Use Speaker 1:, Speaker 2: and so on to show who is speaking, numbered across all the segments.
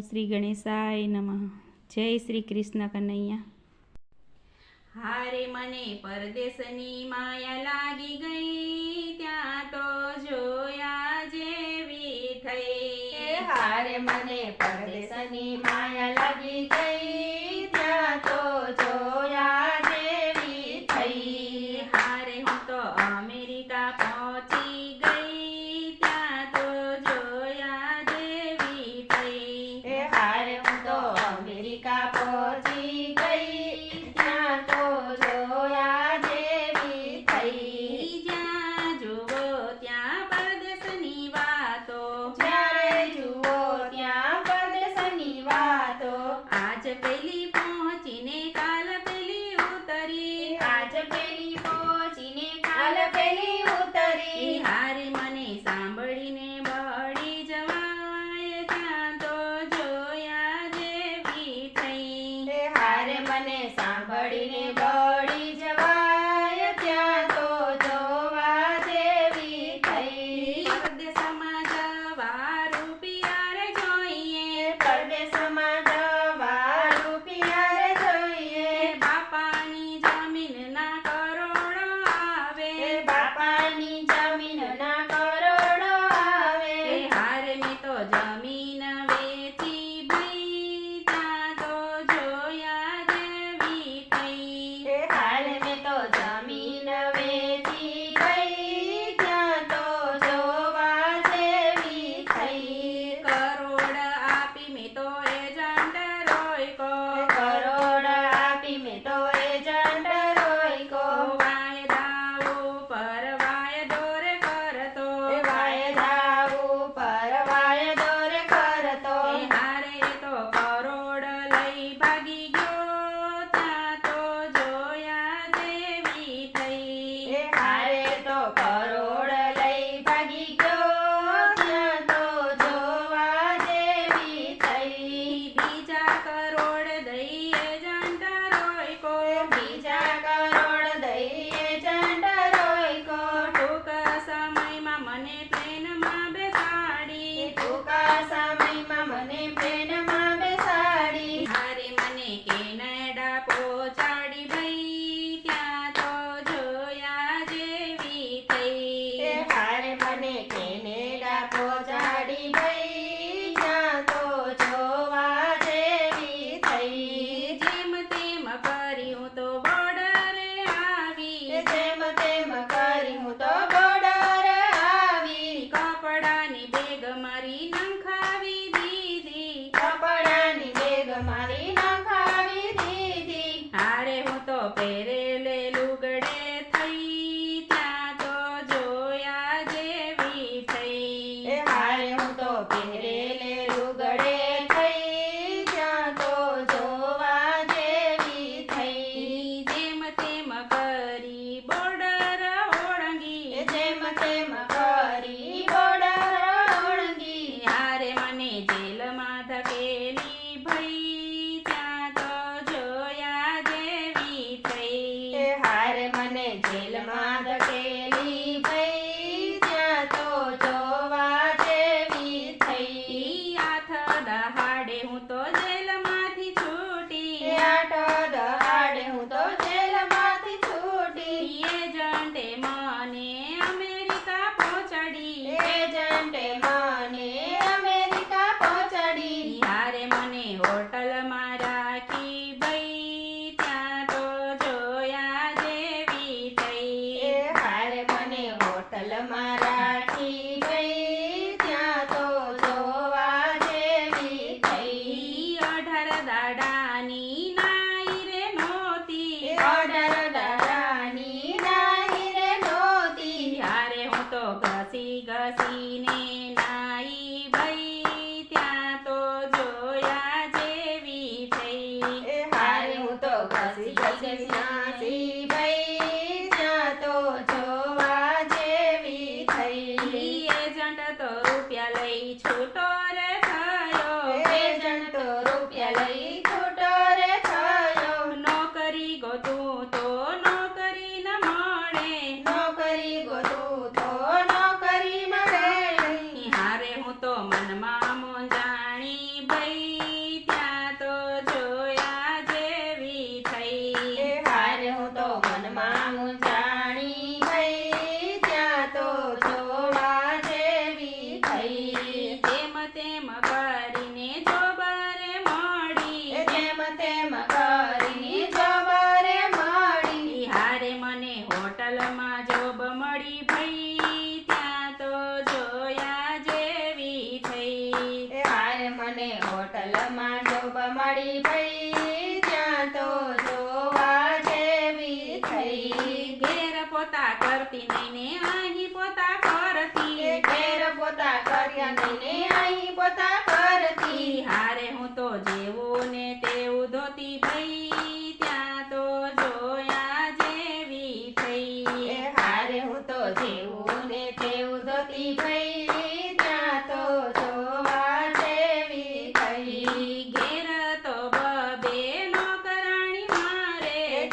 Speaker 1: શ્રી ગણેશાય નમઃ. જય શ્રી કૃષ્ણ કનૈયા. હારે મને પરદેશની માયા લાગી ગઈ, ત્યાં તો જોયા જેવી થઈ.
Speaker 2: હારે મને પરદેશની માયા લાગી ગઈ, ત્યાં તો જોયા જેવી થઈ.
Speaker 1: હારે હું તો અમેરિકા પહોંચી ગઈ, ત્યાં તો જોયા જેવી થઈ.
Speaker 2: હારે હું તો અમેરિકા પહોંચી ગઈ, ત્યાં તો જોયા જેવી થઈ.
Speaker 1: જ્યાં જુઓ ત્યાં પરદેશની વાતો,
Speaker 2: જ્યારે જુઓ ત્યાં પરદેશની વાતો.
Speaker 1: આજ પેલી પહોંચીને કાલ પેલી ઉતરી,
Speaker 2: આજ પેલી પહોંચીને કાલ પેલી ઉતરી.
Speaker 1: હારે મને સાંભળીને બળી જવાય, ત્યાં તો જોયા જેવી થઈ.
Speaker 2: હારે મને સાંભળીને બળી જવાય, ત્યાં તો જોવા જેવી થઈ.
Speaker 1: પરદેશમાં જવા રૂપિયા રે જોઈએ,
Speaker 2: પરદેશમાં જવા રૂપિયા રે જોઈએ.
Speaker 1: બાપાની જમીનના કરોડો આવે,
Speaker 2: બાપાની જમીનના કરોડો આવે.
Speaker 1: હારે મેં તો જમીન વેચી ભઈ, ત્યાં તો જોયા જેવી થઈ.
Speaker 2: હારે મેં તો જમીન વેચી ગઈ, ત્યાં તો જોવા જેવી થઈ.
Speaker 1: કરોડ આપી મેં તો એજન્ટ રોયકો,
Speaker 2: કરોડ આપી મેં તો એજન્ટ રોયકો.
Speaker 1: વાયદા ઉપર વાયદો રે કરતો,
Speaker 2: વાયદા ઉપર વાયદો રે કરતો.
Speaker 1: હારે તો કરોડ લઈ ભાગી ગયો, ત્યાં તો જોયા જેવી થઈ.
Speaker 2: હારે તો કરોડ લઈ ભાગી ગયો, ત્યાં તો જોવા જેવી થઈ.
Speaker 1: બીજા કરોડ દઈ એજન્ટ રોયકો,
Speaker 2: બીજા કરોડ દઈ એજન્ટ રોયકો.
Speaker 1: ટૂંક સમયમાં મને પ્લેનમાં બેસાડી,
Speaker 2: ટૂંકા સમયમાં મને પ્લેનમાં બેસાડી.
Speaker 1: હારે મને કેનેડા પહોંચાડી ભઈ, ત્યાં તો જોયા જેવી થઈ.
Speaker 2: હારે મને કેનેડા પહોંચાડી ગઈ, ત્યાં તો જોવા જેવી થઈ.
Speaker 1: જેમ તેમ કરી હું તો બોર્ડરે આવી,
Speaker 2: જેમ તેમ કરી હું તો બોર્ડર આવી.
Speaker 1: કપડાની બેગ મારી નંખાવી દીધી,
Speaker 2: કપડાની બેગ મારી નખાવી દીધી.
Speaker 1: હારે હું તો પહેરેલે લુગડે થઈ, ત્યાં તો જોયા જેવી થઈ.
Speaker 2: હારે હું તો પહેરેલે લુગડે થઈ, ત્યાં તો જોવા જેવી થઈ.
Speaker 1: જેમ તેમ કરી બોર્ડર ઓળંગી,
Speaker 2: જેમ તેમ કરી બોર્ડર ઓળંગી.
Speaker 1: હારે મને જેલમાં ધકેલી ભઈ, ત્યાં તો જોયા જેવી થઈ.
Speaker 2: હારે મને જેલમાં ધકેલી ગઈ, ત્યાં તો જોવા જેવી થઈ.
Speaker 1: આઠ દહાડે હું તો જેલમાંથી છૂટી,
Speaker 2: આઠ દહાડે હું તો જેલમાંથી છૂટી.
Speaker 1: એજન્ટે મને અમેરિકા પહોંચાડી,
Speaker 2: એજન્ટે મને અમેરિકા પહોંચાડી.
Speaker 1: હારે મને હોટલમાં રાખી ભઈ, ત્યાં તો જોયા જેવી થઈ.
Speaker 2: હારે મને હોટલમાં રાખી ગઈ, ત્યાં તો જોવા જેવી થઈ.
Speaker 1: 18 દાડાની નાઈ રે નહોતી,
Speaker 2: 18 દાડાની નાઈ રે નહોતી.
Speaker 1: હારે હું તો ઘસી ઘસીને નાઈ ભઈ, ત્યાં તો જોયા જેવી થઈ.
Speaker 2: હારે હું તો ઘસી ઘસી નાસી ગઈ, ત્યાં તો જોવા જેવી થઈ.
Speaker 1: એજન્ટ તો રૂપિયા લઈ છૂટો રે થયો,
Speaker 2: એજન્ટ તો રૂપિયા લઈ છૂટો રે થયો.
Speaker 1: નોકરી ગોતું તો નોકરી ન મળે,
Speaker 2: નોકરી ગોતું તો નોકરી મળે નહીં.
Speaker 1: હારે હું તો મનમાં મૂંઝાણી ભઈ,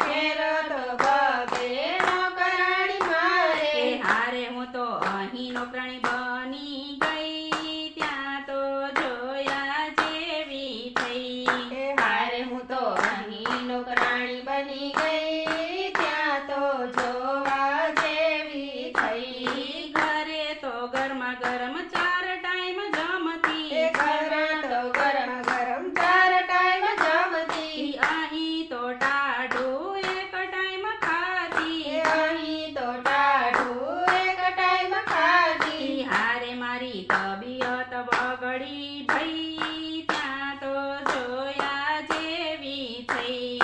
Speaker 2: ઘેર તો બબે નોકરાણી મારે
Speaker 1: એ હારે હું તો અહીં નોકરાણી બની ગઈ ત્યાં તો જોયા જેવી થઈ
Speaker 2: એ હારે હું તો અહીં નોકરાણી બની ગઈ ત્યાં તો જોવા જેવી થઈ
Speaker 1: ઘરે તો ગરમા ગરમ 4 ટાઈમ જમતી
Speaker 2: એ ઘરમાં તો ગરમ ગરમ 4 ટાઈમ જમતી
Speaker 1: અહીં તો ટાઢું 1 ટાઈમ ખાતી
Speaker 2: એ અહીં તો ટાઢું 1 ટાઈમ ખાતી
Speaker 1: હારે મારી તબિયત બગડી ભઈ ત્યાં તો જોયા જેવી થઈ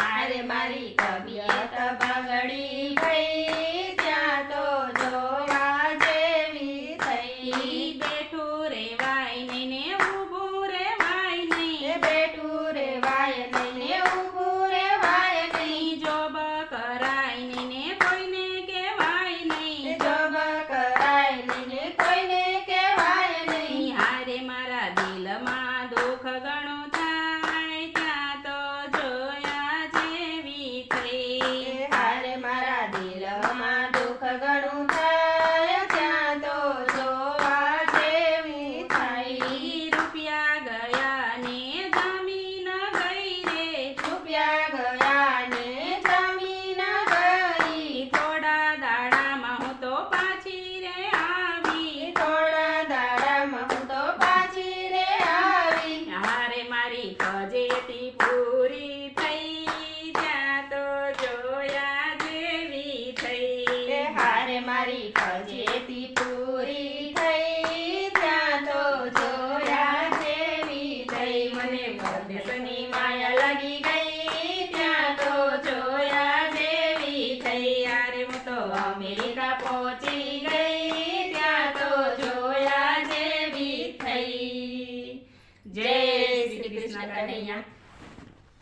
Speaker 2: હારે મારી તબિયત બગડી ગઈ ત્યાં તો જોવા જેવી થઈ
Speaker 1: બેઠું રેવાય નહીં ને ઊભું રેવાય નહીં
Speaker 2: એ બેઠું રેવાય નહીં ને ઊભું રેવાય નહીં
Speaker 1: જોબ કરાય નહીં ને કોઈને કહેવાય
Speaker 2: એ
Speaker 1: નહીં
Speaker 2: જોબ કરાય નહીં ને કોઈને કહેવાય નહીં
Speaker 1: હારે મારા દિલમાં દુઃખ ઘણું થાય ત્યાં તો જોયા જેવી થઈ
Speaker 2: એ હારે મારા દિલમાં દુઃખ ઘણું થાય ત્યાં તો જોવા જેવી થઈ
Speaker 1: રૂપિયા ગયા ને જમીન ગઈ રે
Speaker 2: રૂપિયા ગયા ને જમીન ગઈ
Speaker 1: થોડા દાડામાં હું તો પાછી રે આવી
Speaker 2: થોડા દાડામાં હું તો પાછી રે આવી
Speaker 1: હારે મારી ફજેતી પૂરી થઈ ત્યાં તો જોયા જેવી
Speaker 2: એ
Speaker 1: થઈ
Speaker 2: હારે મારી ફજેતી પૂરી થઈ ત્યાં તો જોયા જેવી થઈ મને પરદેશની માયા લાગી ગઈ ત્યાં તો જોયા જેવી થઈ
Speaker 1: યારે હું તો
Speaker 2: અમેરિકા પહોંચી ગઈ ત્યાં તો જોયા જેવી થઈ
Speaker 1: જય શ્રી કૃષ્ણ કનૈયા